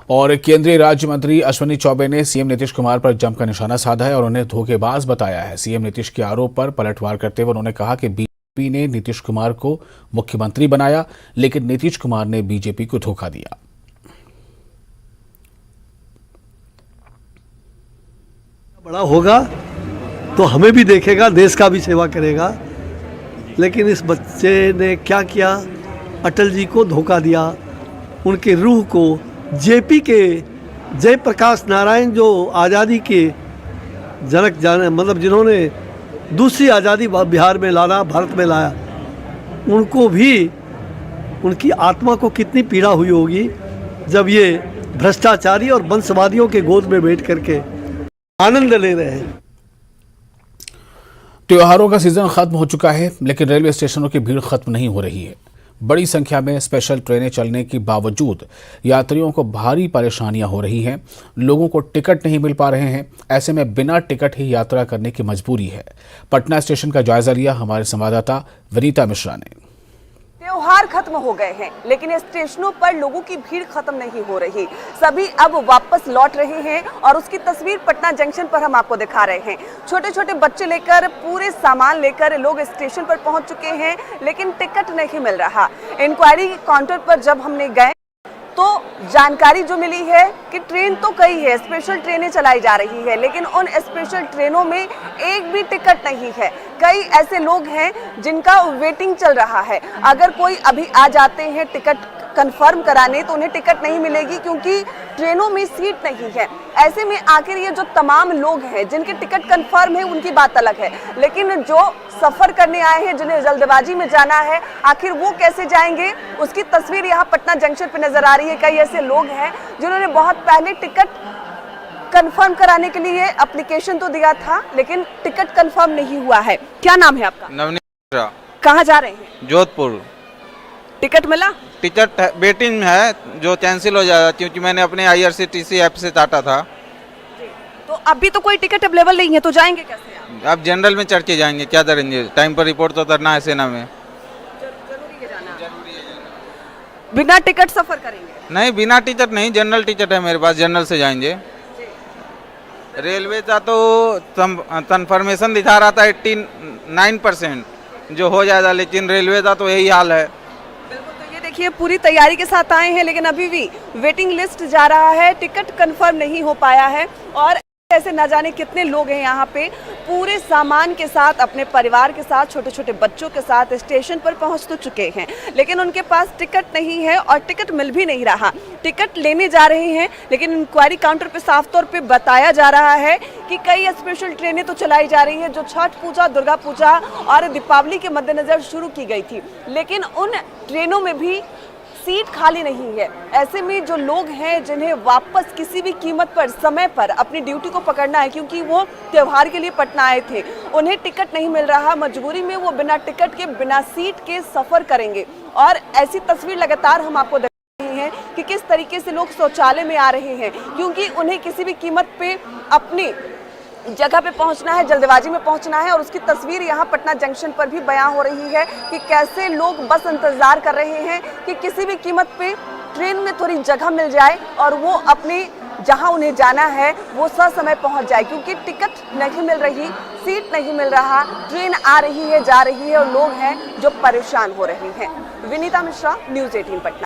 और केंद्रीय राज्य मंत्री अश्विनी चौबे ने सीएम नीतीश कुमार पर जमकर निशाना साधा है और उन्हें धोखेबाज बताया है। सीएम नीतीश के आरोप पर पलटवार करते हुए उन्होंने कहा कि बीजेपी ने नीतीश कुमार को मुख्यमंत्री बनाया, लेकिन नीतीश कुमार ने बीजेपी को धोखा दिया। बड़ा होगा तो हमें भी देखेगा, देश का भी सेवा करेगा, लेकिन इस बच्चे ने क्या किया? अटल जी को धोखा दिया, उनके रूह को, जेपी के जयप्रकाश नारायण जो आज़ादी के जनक जाने, मतलब जिन्होंने दूसरी आज़ादी बिहार में लाना, भारत में लाया, उनको भी, उनकी आत्मा को कितनी पीड़ा हुई होगी जब ये भ्रष्टाचारी और वंशवादियों के गोद में बैठ करके आनंद ले रहे हैं। त्योहारों का सीजन खत्म हो चुका है, लेकिन रेलवे स्टेशनों की भीड़ खत्म नहीं हो रही है। बड़ी संख्या में स्पेशल ट्रेनें चलने के बावजूद यात्रियों को भारी परेशानियां हो रही हैं। लोगों को टिकट नहीं मिल पा रहे हैं। ऐसे में बिना टिकट ही यात्रा करने की मजबूरी है। पटना स्टेशन का जायजा लिया हमारे संवाददाता विनीता मिश्रा ने। त्योहार खत्म हो गए हैं, लेकिन स्टेशनों पर लोगों की भीड़ खत्म नहीं हो रही। सभी अब वापस लौट रहे हैं और उसकी तस्वीर पटना जंक्शन पर हम आपको दिखा रहे हैं। छोटे छोटे बच्चे लेकर, पूरे सामान लेकर लोग स्टेशन पर पहुंच चुके हैं, लेकिन टिकट नहीं मिल रहा। इंक्वायरी काउंटर पर जब हमने गए तो जानकारी जो मिली है कि ट्रेन तो कई है, स्पेशल ट्रेनें चलाई जा रही है, लेकिन उन स्पेशल ट्रेनों में एक भी टिकट नहीं है। कई ऐसे लोग हैं जिनका वेटिंग चल रहा है। अगर कोई अभी आ जाते हैं टिकट कंफर्म कराने तो उन्हें टिकट नहीं मिलेगी, क्योंकि ट्रेनों में सीट नहीं है। ऐसे में आखिर ये जो तमाम लोग हैं जिनके टिकट कंफर्म है उनकी बात अलग है, लेकिन जो सफर करने आए हैं, जिन्हें जल्दबाजी में जाना है, आखिर वो कैसे जाएंगे? उसकी तस्वीर यहाँ पटना जंक्शन पे नजर आ रही है। कई ऐसे लोग हैं जिन्होंने बहुत पहले टिकट कंफर्म कराने के लिए एप्लीकेशन तो दिया था, लेकिन टिकट कंफर्म नहीं हुआ है। क्या नाम है आपका? नवनीत। कहाँ जा रहे हैं? जोधपुर। टिकट मिला? टिकट वेटिंग है, जो कैंसिल हो जाएगा, क्योंकि मैंने अपने IRCTC ऐप से काटा था। तो अभी तो कोई टिकट अवेलेबल नहीं है, तो जाएंगे कैसे आप? अब जनरल में चढ़ के जाएंगे, क्या करेंगे? टाइम पर रिपोर्ट तो करना है सेना में। जरूरी है जाना। बिना टिकट सफर करेंगे? नहीं, बिना टिकट नहीं, जनरल टिकट है मेरे पास, जनरल से जाएंगे। रेलवे का तो कन्फर्मेशन दिखा रहा था 89% जो हो जाएगा, लेकिन रेलवे का तो यही हाल है। बिल्कुल, तो ये देखिए पूरी तैयारी के साथ आए हैं, लेकिन अभी भी वेटिंग लिस्ट जा रहा है, टिकट कंफर्म नहीं हो पाया है। और ऐसे न जाने कितने लोग हैं यहाँ पे पूरे सामान के साथ, अपने परिवार के साथ, छोटे छोटे बच्चों के साथ स्टेशन पर पहुँच तो चुके हैं, लेकिन उनके पास टिकट नहीं है और टिकट मिल भी नहीं रहा। टिकट लेने जा रहे हैं, लेकिन इंक्वायरी काउंटर पे साफ तौर पे बताया जा रहा है कि कई स्पेशल ट्रेनें तो चलाई जा रही है जो छठ पूजा, दुर्गा पूजा और दीपावली के मद्देनजर शुरू की गई थी, लेकिन उन ट्रेनों में भी सीट खाली नहीं है। ऐसे में जो लोग हैं जिन्हें वापस किसी भी कीमत पर, समय पर अपनी ड्यूटी को पकड़ना है, क्योंकि वो त्योहार के लिए पटना आए थे, उन्हें टिकट नहीं मिल रहा, मजबूरी में वो बिना टिकट के, बिना सीट के सफर करेंगे। और ऐसी तस्वीर लगातार हम आपको दिखा रहे हैं कि किस तरीके से लोग शौचालय में आ रहे हैं, क्योंकि उन्हें किसी भी कीमत पे अपनी जगह पे पहुंचना है, जल्दबाजी में पहुंचना है। और उसकी तस्वीर यहाँ पटना जंक्शन पर भी बयां हो रही है कि कैसे लोग बस इंतजार कर रहे हैं कि किसी भी कीमत पे ट्रेन में थोड़ी जगह मिल जाए और वो अपने जहां उन्हें जाना है वो ससमय पहुंच जाए, क्योंकि टिकट नहीं मिल रही, सीट नहीं मिल रहा, ट्रेन आ रही है, जा रही है और लोग हैं जो परेशान हो रहे हैं। विनीता मिश्रा, न्यूज़ 18 पटना।